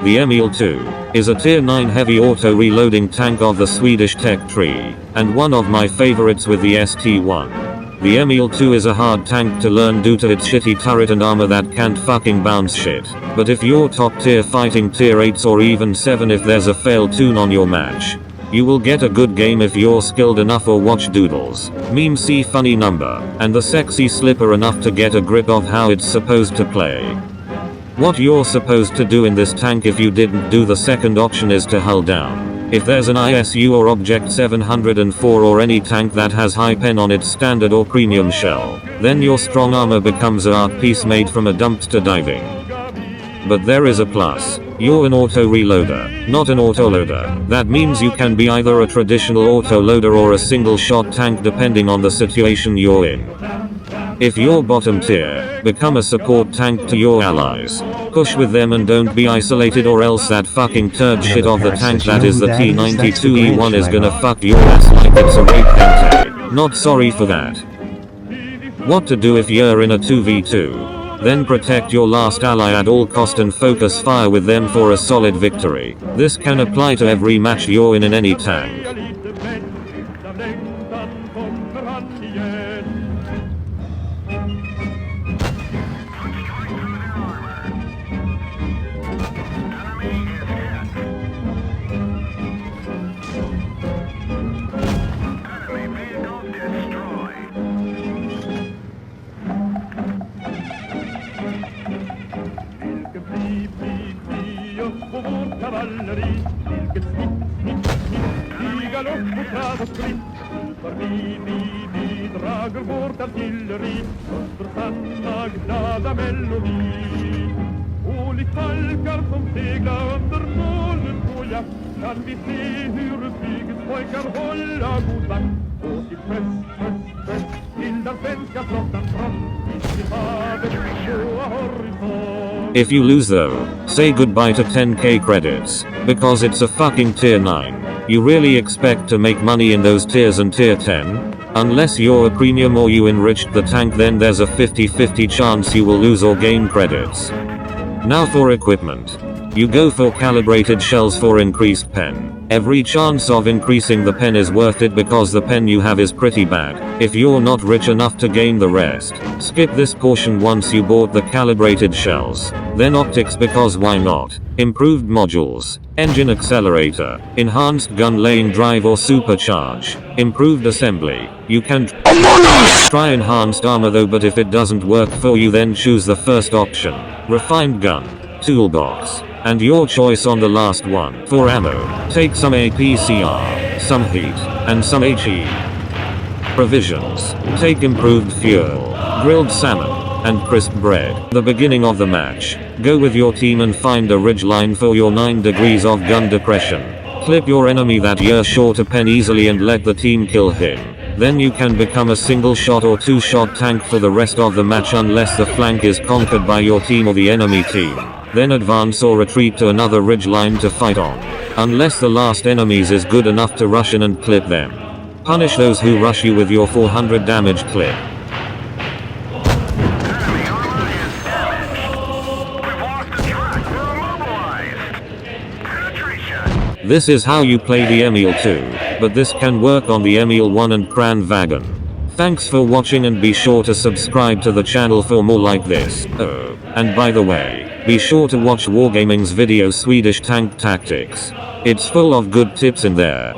The Emil 2 is a tier 9 heavy auto reloading tank of the Swedish tech tree, and one of my favorites with the ST1. The Emil 2 is a hard tank to learn due to its shitty turret and armor that can't fucking bounce shit. But if you're top tier fighting tier 8s or even 7 if there's a fail tune on your match, you will get a good game if you're skilled enough or watch doodles, meme see funny number, and the sexy slipper enough to get a grip of how it's supposed to play. What you're supposed to do in this tank if you didn't do the second option is to hull down. If there's an ISU or Object 704 or any tank that has high pen on its standard or premium shell, then your strong armor becomes a art piece made from a dumpster diving. But there is a plus. You're an auto reloader, not an autoloader. That means you can be either a traditional autoloader or a single shot tank depending on the situation you're in. If you're bottom tier, become a support tank to your allies. Push with them and don't be isolated, or else that fucking turd shit of the tank that is the T92E1 is gonna fuck your ass like it's a rape pente. Not sorry for that. What to do if you're in a 2v2? Then protect your last ally at all cost and focus fire with them for a solid victory. This can apply to every match you're in any tank. Drager vårt artilleri under sanna glada melodi. Och likt falkar som segla under molnen på jakt kan vi se hur flygets pojkar hålla god vakt. Och till sjöss till den svenska flottan front i havet blåa horisont. If you lose though, say goodbye to 10k credits, because it's a fucking tier 9. You really expect to make money in those tiers and tier 10? Unless you're a premium or you enriched the tank, then there's a 50-50 chance you will lose or gain credits. Now for equipment. You go for calibrated shells for increased pen. Every chance of increasing the pen is worth it because the pen you have is pretty bad. If you're not rich enough to gain the rest, skip this portion once you bought the calibrated shells. Then optics, because why not? Improved modules, engine accelerator, enhanced gun lane drive or supercharge, improved assembly. You can try enhanced armor though, but if it doesn't work for you then choose the first option. Refined gun, toolbox, and your choice on the last one. For ammo, take some APCR, some heat, and some HE. Provisions, take improved fuel, grilled salmon, and crisp bread. The beginning of the match, go with your team and find a ridgeline for your 9 degrees of gun depression. Clip your enemy that you're sure to pen easily and let the team kill him. Then you can become a single shot or 2 shot tank for the rest of the match unless the flank is conquered by your team or the enemy team. Then advance or retreat to another ridgeline to fight on. Unless the last enemies is good enough to rush in and clip them. Punish those who rush you with your 400 damage clip. This is how you play the Emil 2, but this can work on the Emil 1 and kranvagn. Thanks for watching and be sure to subscribe to the channel for more like this. Oh, and by the way, be sure to watch Wargaming's video Swedish Tank Tactics. It's full of good tips in there.